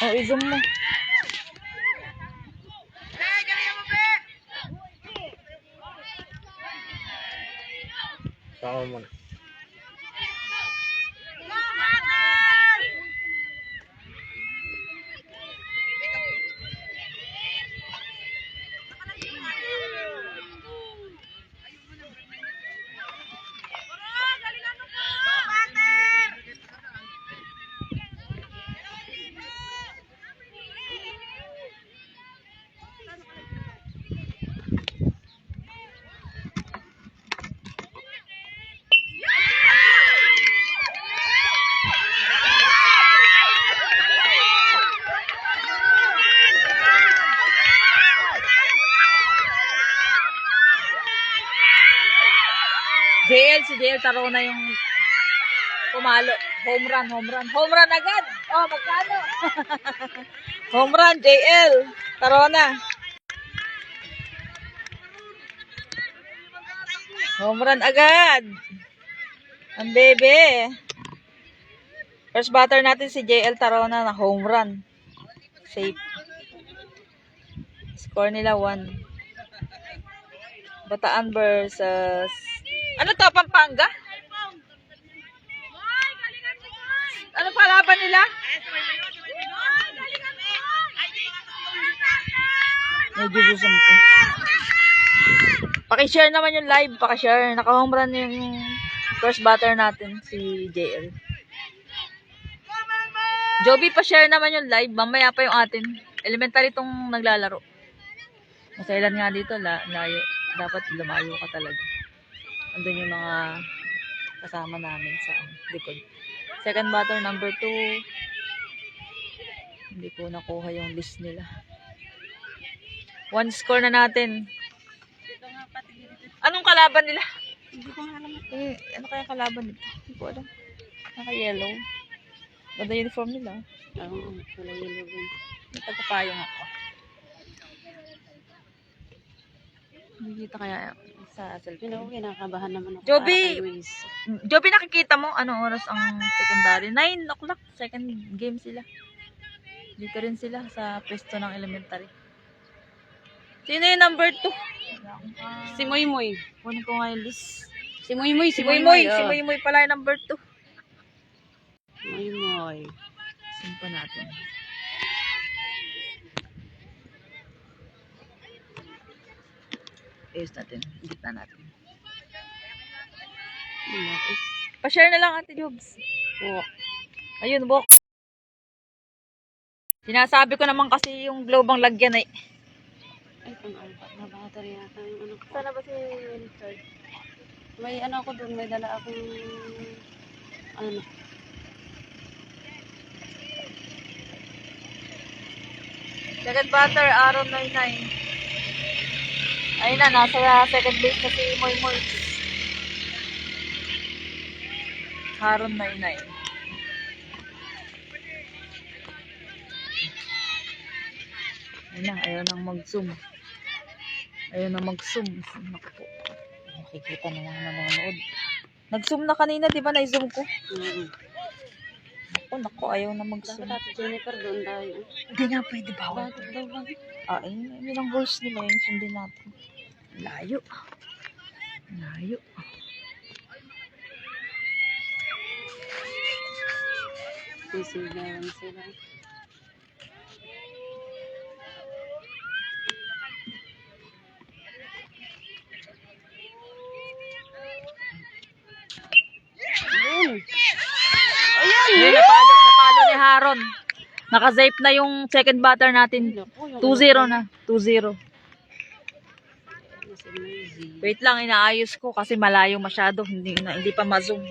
Oh, i-zoom mo. Sama mo na. Si JL Tarona yung pumalo. Home run agad. Oh, magkano? Home run, JL Tarona. Home run agad. Ang bebe. First batter natin si JL Tarona na home run. Safe. Score nila 1. Bataan versus... Ano to, Pampanga? Ano palaban nila? Medyo gusto ko. Pakishare naman yung live. Pakishare. Naka-home run yung first batter natin, si JL. Joby, pa-share naman yung live. Mamaya pa yung atin. Elementary tong naglalaro. Masailan nga dito. Layo. Dapat lumayo ka talaga. Andun yung mga kasama namin sa likod. Second batter, number 2. Hindi ko nakuha yung list nila. 1 score na natin. Anong kalaban nila? Hindi ko alam. Ano kaya kalaban nila? Hindi ko alam. Naka-yellow. Ganda uniform nila. Oo, wala yellow din. May pagpapayong ako. Hindi kita kaya sa cellphone. Pero kinakabahan naman ako. Joby! para kay Luis. Joby, nakikita mo anong oras ang secondary? 9 o'clock. Second game sila. Dito rin sila sa pwesto ng elementary. Sino yung number 2? Si Moy Moy. Kunin ko nga yung list. Si Moy Moy. Si Moy Moy. Si Moy Moy pala yung number 2. Moy Moy. Simpa natin. Ayos natin. Gitna natin. Pa-share na lang, Ate Jobs. Oo. Ayun, Bok. Sinasabi ko naman kasi yung globe ang lagyan ay. Ay, pang-alpat na battery yata yung ano ko. Sana ba si Richard? May ano ako doon. May dala akong ano. Second batter, Aaron 99. Ayun na, nasa second base na si Moy Moy. Aaron 99. Ayun na, ayaw nang mag-zoom. Ayaw nang mag-zoom. Naku po. Makikita na mga nanonood. Nag-zoom na kanina, di ba? Na-zoom ko. Naku, ayaw na mag-zoom. Dapat Ate Jennifer doon tayo. Hindi nga pwede bawal. Bakit daw ba? Yun ang rules nila. Yung sundin natin. Layo. Layo. Sisigawan sila. Ayun, napalo ni Haron. Naka-zape na yung second batter natin. 2-0 na. 2-0. Wait lang, inaayos ko kasi malayo masyado. Hindi pa ma-zoom.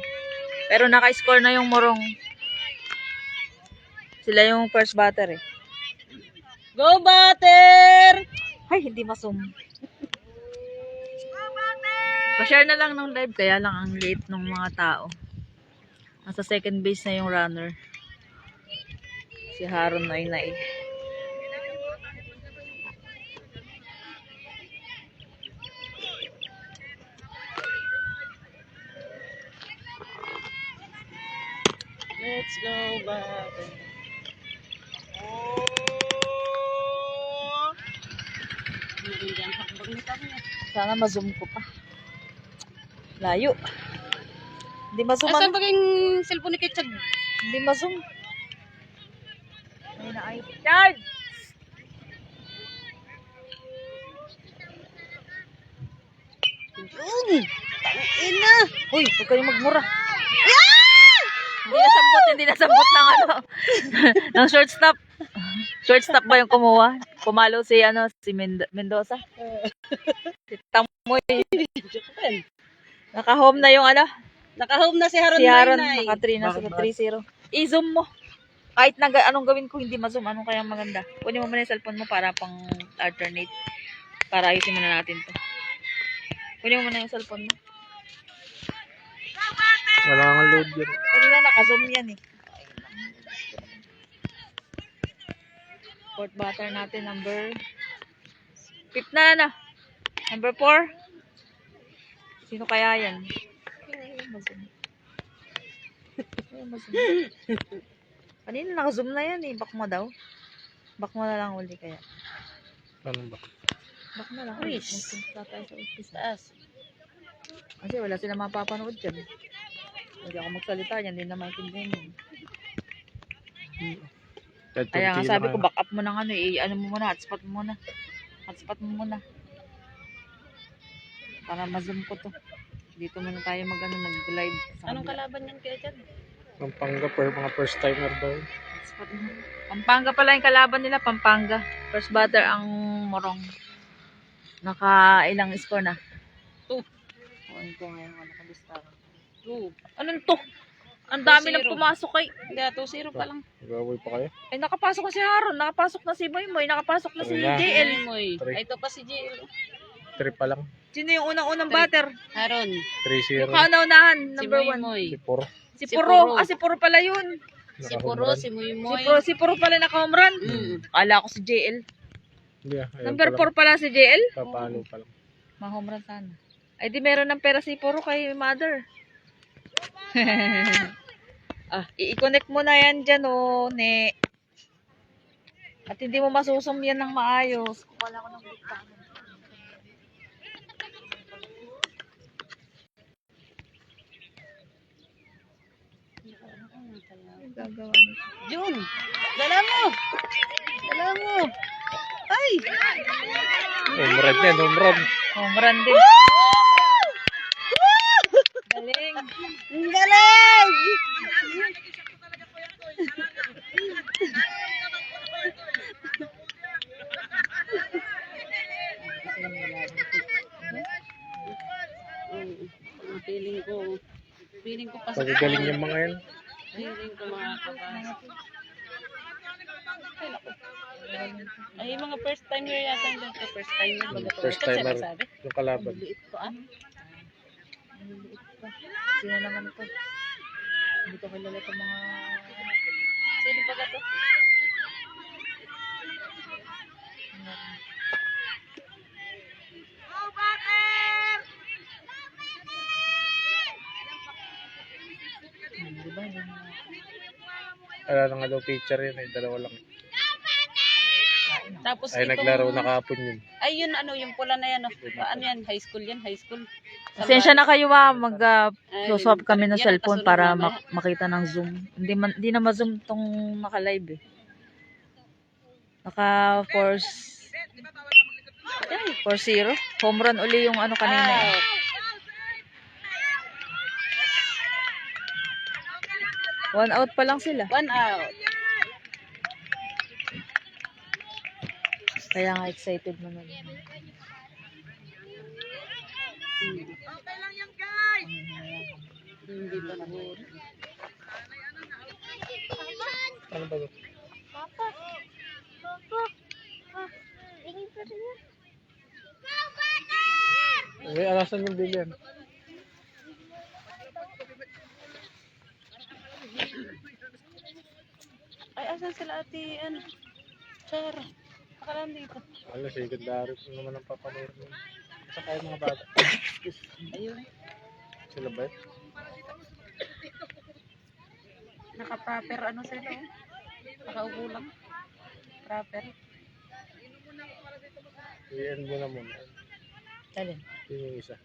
Pero naka-score na yung Morong. Sila yung first batter eh. Go batter! Ay, hindi ma-zoom. Pa-share na lang ng live. Kaya lang ang late ng mga tao. Nasa second base na yung runner. Si Haron Nainay. Let's go back. Hindi kami. Sana ma-zoom ko pa. Layo. Hindi ma-zoom Asan ano? ba yung cellphone ni Ketchad? Hindi ma-zoom. May na ay charge. Yun! Ina! Uy, huwag kayong magmura. Hindi nasambot ng ano. ng shortstop. Shortstop ba yung kumuha? Pumalo si ano, si Mendoza. Si Tamoy. Naka-home na yung ano. Naka-home na si Haron Si Haron, Nainay. naka-3 na, Bakit? 3-0. I-zoom mo. Kahit na anong gawin ko, hindi ma-zoom. Anong kaya maganda? Kunin mo muna yung cellphone mo para pang alternate. Para ayusin muna natin to. Kunin mo muna yung cellphone mo. Wala kang load yan. Kanina naka-zoom yan eh. Fourth batter natin, number... Fifth na. Number 4. Sino kaya yan? Ma-zoom. Kanina naka-zoom na yan eh. Back mo daw. Back mo na lang uli kaya. Ano ba? Back na lang. Chris. Magpunta tayo sa office. Taas. Kasi wala sila mapapanood dyan. Hindi ako magsalita yan. Hindi na maintindihan yun. Kaya nga sabi ko, back up mo ng ano eh. Ano mo muna, hotspot mo muna. Hotspot mo muna. Para ma-zoom ko to. Dito muna tayo mag-live. Anong kalaban yan, Ketchad? Pampanga per mga first timer daw. Hotspot mo. Pampanga pala yung kalaban nila, Pampanga. First batter ang Morong. Naka ilang score na? 2. Kunin ko ngayon, nakalista. 2. Anong to? Ang dami 2-0. nang pumasok kay... Hindi, 2-0 pa lang. Nag-away pa kayo? Ay, nakapasok na si Haron, nakapasok na si Moymoy, nakapasok na si Wala. JL. Moy. Three. Ay, ito pa si JL. 3 pa lang. Sino yung unang-unang Three. batter? Haron. 3-0. Yung kauna-unahan, Si number 1. Moy. Si Puro. Si Si Puro. Puro. Ah, si Puro pala yun. Si Puro, si Moy Moy. Si Puro pala naka-home run. Kala ko si JL. Hindi ah. Ayun Number pa 4 pala si JL. lang. Papalo pa lang. Ma-home run sana. Ay, di meron ng pera si Puro kay mother. I-connect mo na yan dyan, oh, ne. At hindi mo masusum yan ng maayos. Wala ko ng bukta. Gagawa nito. Jun! Dala mo! Dala mo! Ay! Home run yan, home run. Home run din. Galing. Ang galing! Feeling ko pa sa Pagagaling yung mga yan. feeling ko makakapasok. Ay, yung mga first timer yata yung first timer. First timer. Yung kalaban. Liit ko ah. Sino naman ito? Hindi ko kilala itong mga... Sino ba to? Di ba? Hindi mo... Wala na nga daw pitcher yun. Ay, dalawa lang. Tapos Ay, naglaro na kahapon yun. Ay, yun ano, yung pula na yan. Oh. Ano yan? High school yan? High school? Pasensya na kayo mag-swap kami ng Yan ang cellphone kasunod para mamaya. makita ng zoom. Hindi na ma-zoom tong naka-live eh. Naka 4-0. Home run uli yung ano kanina eh. Out. 1 out pa lang sila. 1 out. Kaya nga excited naman. Hindi pa nahuli. Ano ba ito? May alasan yung bilyan. Ay, asan sila ate? Ano? Chara. Pakalan dito. Wala, secondary ko naman ang papanood mo. Sa kaya mga bata. Ayun. Sila ba yun? Naka-proper ano sila? Oh. Nakaupo lang. Proper. I-end mo na muna. Alin? Yun yung isa.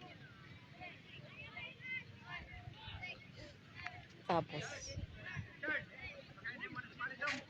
Tapos.